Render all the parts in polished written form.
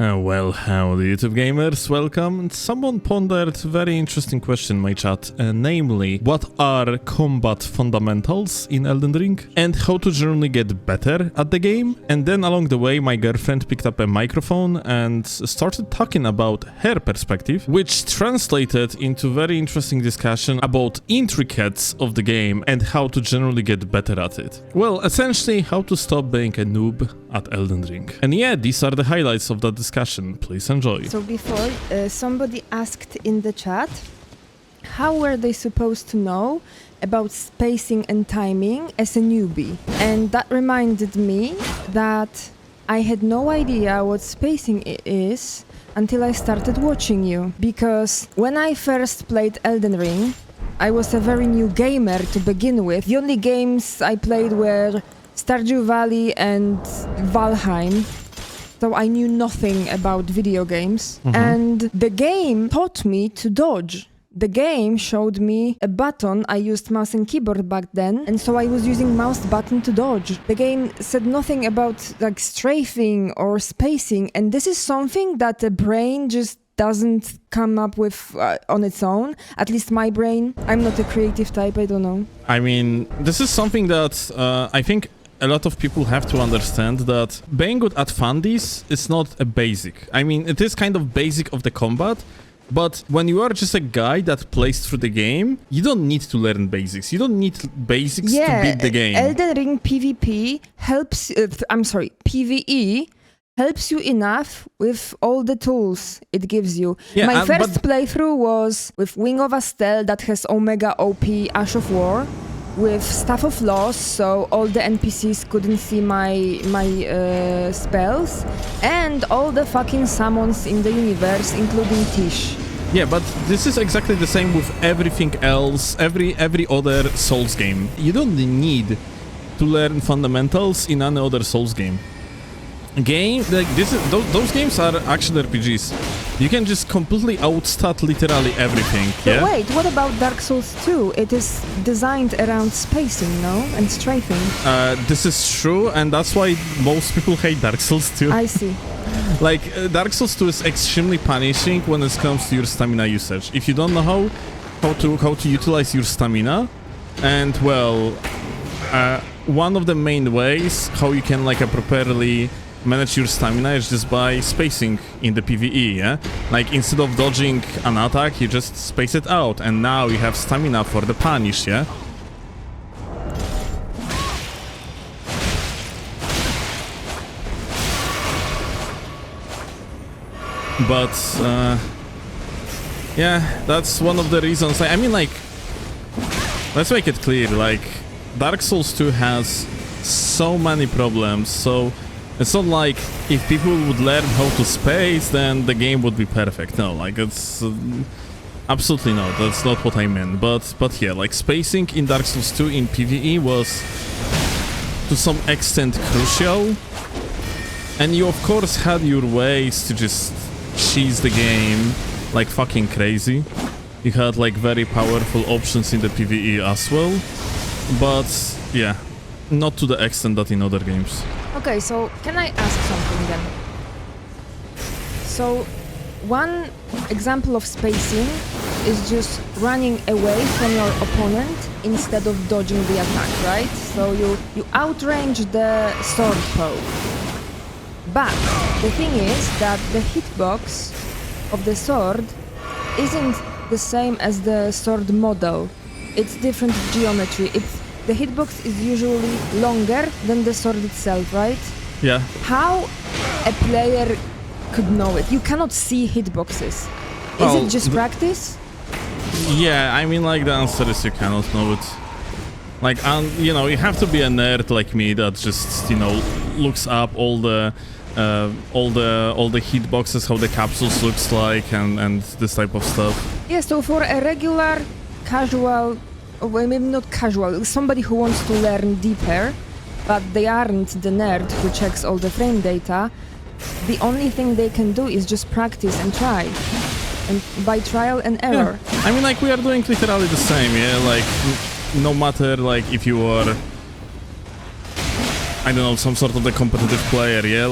Well, howdy YouTube gamers, welcome. Someone pondered very interesting question in my chat, namely, what are combat fundamentals in Elden Ring and how to generally get better at the game? And then along the way, my girlfriend picked up a microphone and started talking about her perspective, which translated into very interesting discussion about intricacies of the game and how to generally get better at it. Well, essentially, how to stop being a noob at Elden Ring. And yeah, these are the highlights of that discussion. Please enjoy. So before, somebody asked in the chat, how were they supposed to know about spacing and timing as a newbie? And that reminded me that I had no idea what spacing is until I started watching you. Because when I first played Elden Ring, I was a very new gamer to begin with. The only games I played were Stardew Valley and Valheim, so I knew nothing about video games. And the game taught me to dodge. The game showed me a button. I used mouse and keyboard back then, and so I was using mouse button to dodge. The game said nothing about like strafing or spacing, and this is something that the brain just doesn't come up with on its own. At least my brain. I'm not a creative type, I don't know. I mean, this is something that I think a lot of people have to understand, that being good at fundies is not a basic. I mean, it is kind of basic of the combat, but when you are just a guy that plays through the game, you don't need to learn basics. You don't need basics to beat the game. Elden Ring PvP helps, PvE helps you enough with all the tools it gives you. Yeah, My first playthrough was with Wing of Astel that has Omega OP Ash of War, with Staff of Loss, so all the NPCs couldn't see my spells, and all the fucking summons in the universe, including Tish. Yeah, but this is exactly the same with everything else, every other Souls game. You don't need to learn fundamentals in any other Souls game. Those games are action RPGs. You can just completely outstat literally everything. But wait, what about Dark Souls 2? It is designed around spacing, no? And strafing. This is true, and that's why most people hate Dark Souls 2. I see. Like, Dark Souls 2 is extremely punishing when it comes to your stamina usage. If you don't know how to utilize your stamina, and well, one of the main ways how you can properly manage your stamina is just by spacing in the PvE, yeah? Like, instead of dodging an attack, you just space it out, and now you have stamina for the punish, yeah? But, yeah, that's one of the reasons. I mean, let's make it clear, Dark Souls 2 has so many problems, so it's not like if people would learn how to space, then the game would be perfect. No, it's absolutely not. That's not what I meant. But yeah, spacing in Dark Souls 2 in PvE was to some extent crucial, and you of course had your ways to just cheese the game like fucking crazy. You had very powerful options in the PvE as well, but yeah, not to the extent that in other games. Okay, so can I ask something then? So, one example of spacing is just running away from your opponent instead of dodging the attack, right? So you outrange the sword poke. But the thing is that the hitbox of the sword isn't the same as the sword model. It's different geometry. The hitbox is usually longer than the sword itself, right? Yeah. How a player could know it? You cannot see hitboxes. Is it just practice? Yeah, I mean, the answer is you cannot know it. You have to be a nerd like me that just, looks up all the hitboxes, how the capsules looks like, and this type of stuff. Yeah, so for a regular, casual, well, maybe not casual, somebody who wants to learn deeper, but they aren't the nerd who checks all the frame data, the only thing they can do is just practice and try. And by trial and error. Yeah. I mean, we are doing literally the same, yeah? No matter, if you are, I don't know, some sort of the competitive player, yeah?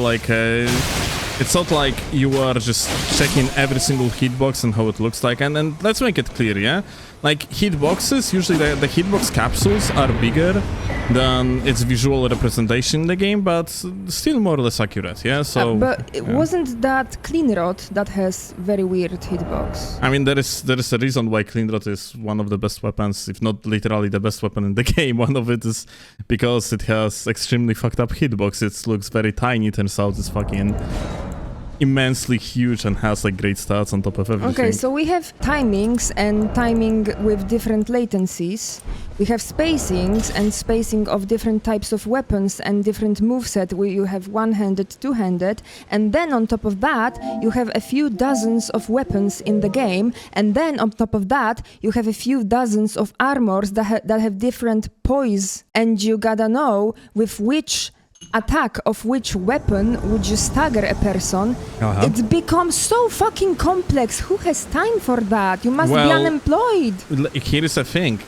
It's not like you are just checking every single hitbox and how it looks like. And then let's make it clear, yeah? Like, hitboxes, usually the hitbox capsules are bigger than its visual representation in the game, but still more or less accurate, yeah? So, but yeah. wasn't that Cleanrot that has very weird hitbox? I mean, there is a reason why Cleanrot is one of the best weapons, if not literally the best weapon in the game. One of it is because it has extremely fucked up hitbox. It looks very tiny, turns out it's fucking immensely huge and has like great stats on top of everything. Okay, so we have timings and timing with different latencies. We have spacings and spacing of different types of weapons and different moveset where you have one-handed, two-handed, and then on top of that you have a few dozens of weapons in the game, and then on top of that you have a few dozens of armors that have different poise, and you gotta know with which attack of which weapon would you stagger a person. It becomes so fucking complex. Who has time for that? You must be unemployed. Here is the thing.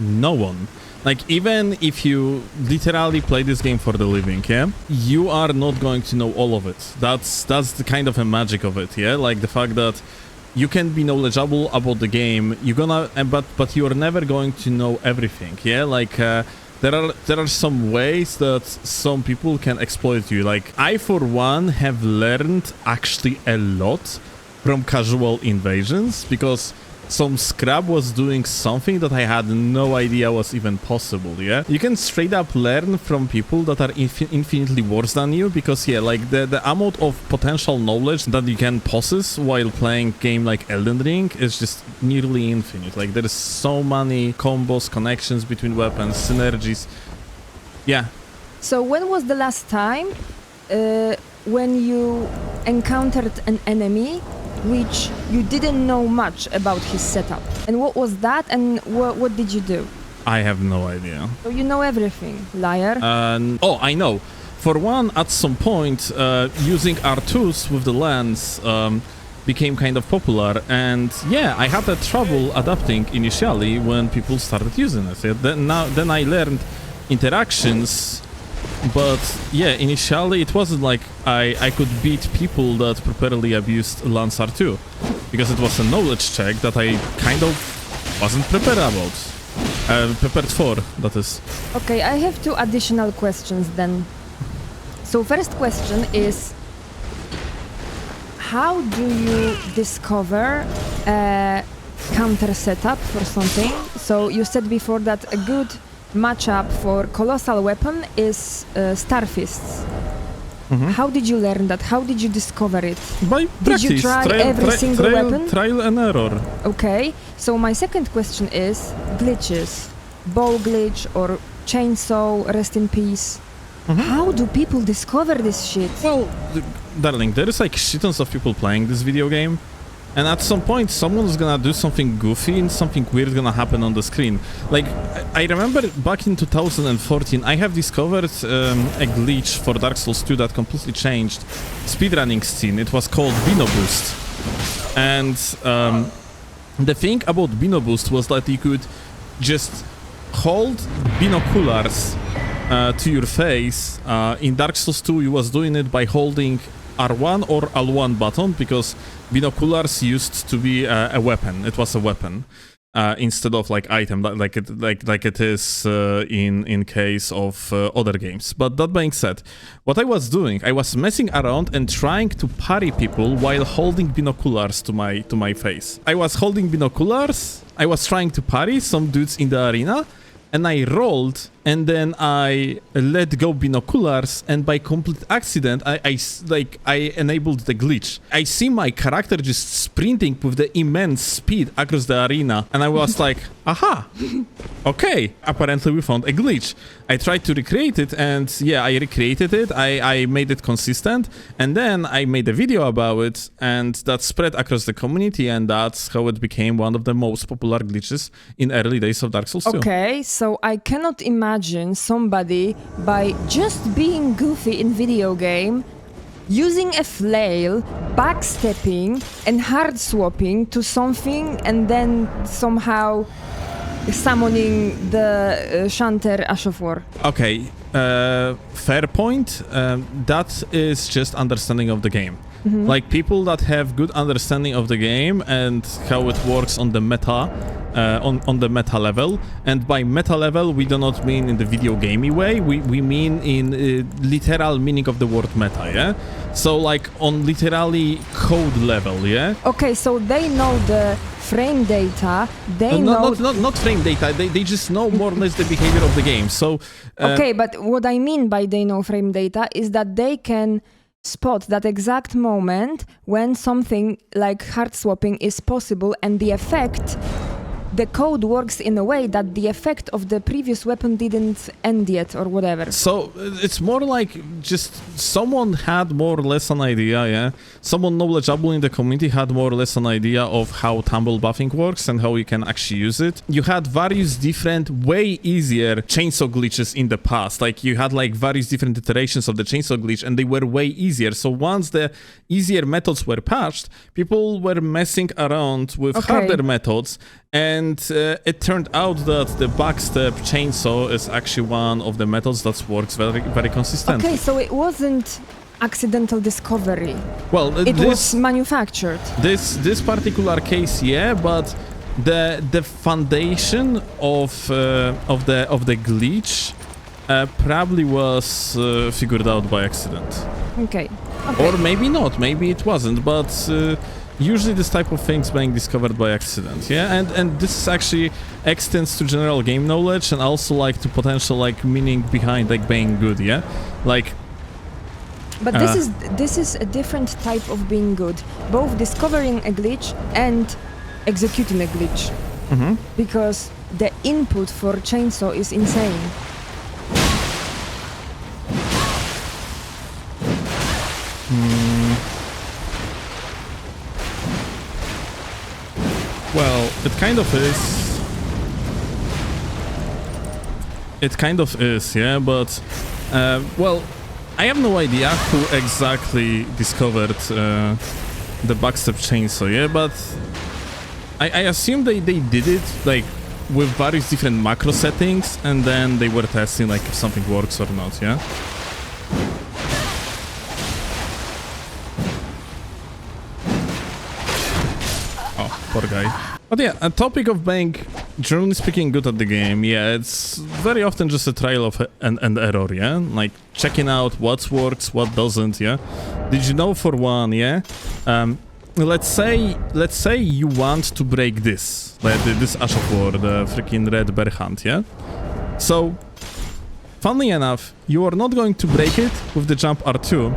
No one. Like, even if you literally play this game for the living, yeah, you are not going to know all of it. That's the kind of a magic of it, yeah? Like the fact that you can be knowledgeable about the game, you're gonna, but you're never going to know everything, yeah? Like, there are some ways that some people can exploit you. Like, I for one have learned actually a lot from casual invasions, because some scrub was doing something that I had no idea was even possible, yeah? You can straight up learn from people that are infinitely worse than you, because, yeah, like, the amount of potential knowledge that you can possess while playing game like Elden Ring is just nearly infinite. Like, there is so many combos, connections between weapons, synergies. Yeah. So when was the last time when you encountered an enemy which you didn't know much about his setup? And what was that, and what did you do? I have no idea. So you know everything, liar. Oh, I know. For one, at some point, using R2s with the lens became kind of popular, and yeah, I had trouble adapting initially when people started using it. Yeah, then I learned interactions. But yeah, initially it wasn't like I could beat people that properly abused Lance R2, because it was a knowledge check that I kind of wasn't prepared for, that is. Okay, I have two additional questions then. So first question is, how do you discover a counter setup for something? So you said before that a good matchup for colossal weapon is Starfists. Mm-hmm. How did you learn that? How did you discover it? By practice. Did you try every single weapon? Trial and error. Okay, so my second question is glitches. Bow glitch or chainsaw, rest in peace. Mm-hmm. How do people discover this shit? Well, darling, there is like shitons of people playing this video game. And at some point, someone's gonna do something goofy and something weird gonna happen on the screen. Like, I remember back in 2014, I have discovered a glitch for Dark Souls 2 that completely changed speedrunning scene. It was called Bino Boost. And the thing about Bino Boost was that you could just hold binoculars to your face. In Dark Souls 2, you was doing it by holding R1 or L1 button, because binoculars used to be a weapon. It was a weapon instead of like item, like it is in case of other games. But that being said, what I was doing, I was messing around and trying to parry people while holding binoculars to my face. I was holding binoculars. I was trying to parry some dudes in the arena, and I rolled, and then I let go binoculars, and by complete accident, I enabled the glitch. I see my character just sprinting with the immense speed across the arena, and I was like, aha, okay, apparently we found a glitch. I tried to recreate it, and yeah, I recreated it, I made it consistent, and then I made a video about it, and that spread across the community, and that's how it became one of the most popular glitches in early days of Dark Souls 2. Okay, so I cannot imagine somebody, by just being goofy in video game, using a flail, backstepping and hard swapping to something, and then somehow summoning the Shanter Ash of War. Okay, fair point. That is just understanding of the game. Like people that have good understanding of the game and how it works on the meta, on the meta level. And by meta level, we do not mean in the video gamey way. We mean in literal meaning of the word meta, yeah? So like on literally code level, yeah? Okay, so they know the frame data, they know... Not frame data, they just know more or less the behavior of the game, so... Okay, but what I mean by they know frame data is that they can spot that exact moment when something like hard swapping is possible and the effect... The code works in a way that the effect of the previous weapon didn't end yet or whatever. So it's more like just someone had more or less an idea, yeah? Someone knowledgeable in the community had more or less an idea of how tumble buffing works and how you can actually use it. You had various different, way easier chainsaw glitches in the past. Like you had like various different iterations of the chainsaw glitch and they were way easier. So once the easier methods were patched, people were messing around with harder methods. And it turned out that the backstep chainsaw is actually one of the methods that works very, very consistently. Okay, so it wasn't accidental discovery. Well, it was manufactured. This particular case, yeah, but the foundation of the glitch probably was figured out by accident. Okay. Or maybe not. Maybe it wasn't, but. Usually this type of things being discovered by accident, yeah? And this actually extends to general game knowledge and also like to potential like meaning behind like being good, yeah? Like... But this is a different type of being good. Both discovering a glitch and executing a glitch. Because the input for chainsaw is insane. Well, it kind of is. It kind of is, yeah, but... well, I have no idea who exactly discovered the backstep chainsaw, yeah, but... I assume they did it, like, with various different macro settings, and then they were testing, like, if something works or not, yeah? Poor guy. But yeah, a topic of being, generally speaking, good at the game, yeah, it's very often just a trial of an error, yeah? Like, checking out what works, what doesn't, yeah? Did you know, for one, yeah? Let's say you want to break this, like this Ash of War, the freaking red bear hunt, yeah? So, funnily enough, you are not going to break it with the jump R2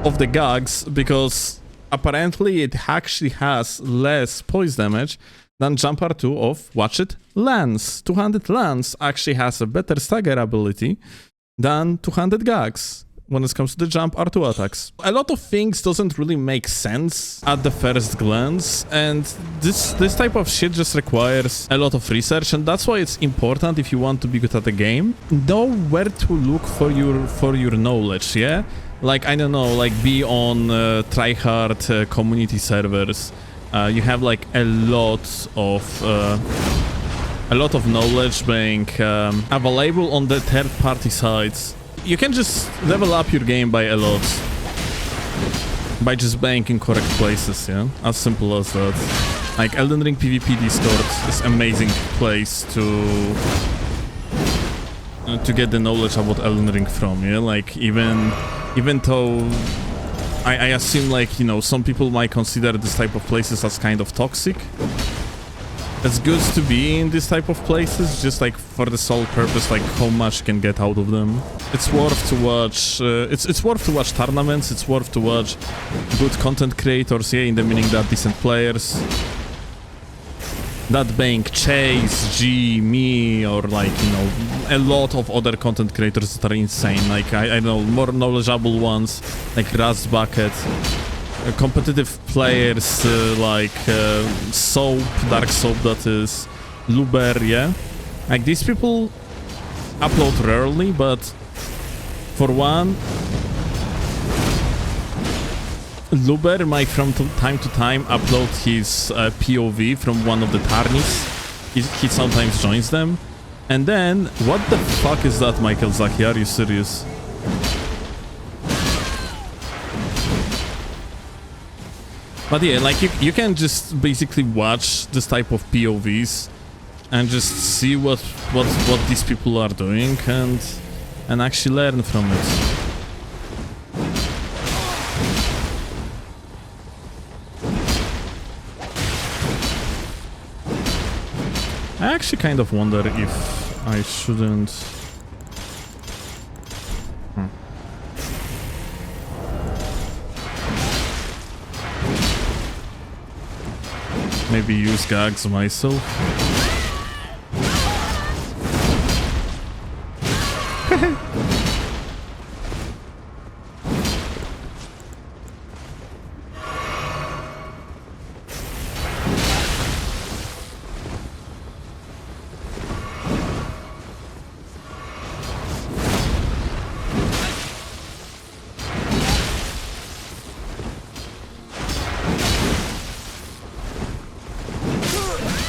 of the gags, because... apparently it actually has less poise damage than Jump R2 of Watch It Lance. 200 Lance actually has a better stagger ability than 200 gags when it comes to the Jump R2 attacks. A lot of things doesn't really make sense at the first glance, and this type of shit just requires a lot of research, and that's why it's important if you want to be good at the game. Know where to look for your knowledge, yeah? Like, I don't know, like be on tryhard community servers. You have like a lot of knowledge being available on the third-party sites. You can just level up your game by a lot by just being in correct places, yeah? As simple as that. Like Elden Ring PvP Discord is an amazing place to get the knowledge about Elden Ring from, yeah? Like even though I assume, like, you know, some people might consider this type of places as kind of toxic. It's good to be in this type of places, just like for the sole purpose, like how much you can get out of them. It's worth to watch. It's worth to watch tournaments. It's worth to watch good content creators, yeah, in the meaning that decent players. That being Chase, G, me, or like, you know, a lot of other content creators that are insane. Like, I know, more knowledgeable ones, like Rust Bucket, competitive players like Soap, Dark Soap that is, Luber, yeah? Like, these people upload rarely, but for one, Luber might from time to time upload his POV from one of the Tarnis. He sometimes joins them. And then, what the fuck is that, Michael Zaki? Are you serious? But yeah, like you can just basically watch this type of POVs and just see what these people are doing and actually learn from it. I actually kind of wonder if I shouldn't... Maybe use gags myself.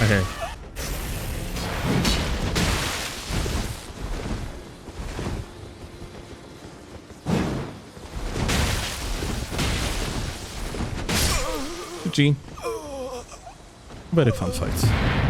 Okay. GG. Very fun fight.